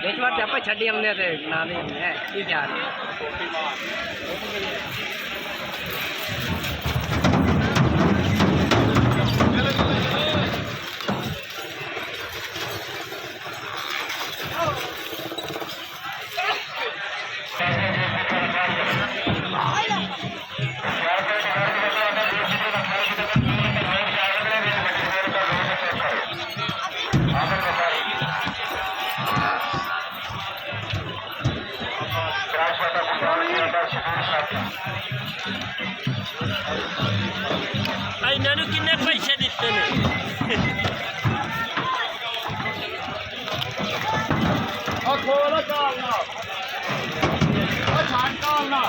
इस बार आप छड़ी हमने ना है ठीक है इन्होंने किन्ने पैसे दिते ने खोलो चालना छान चालना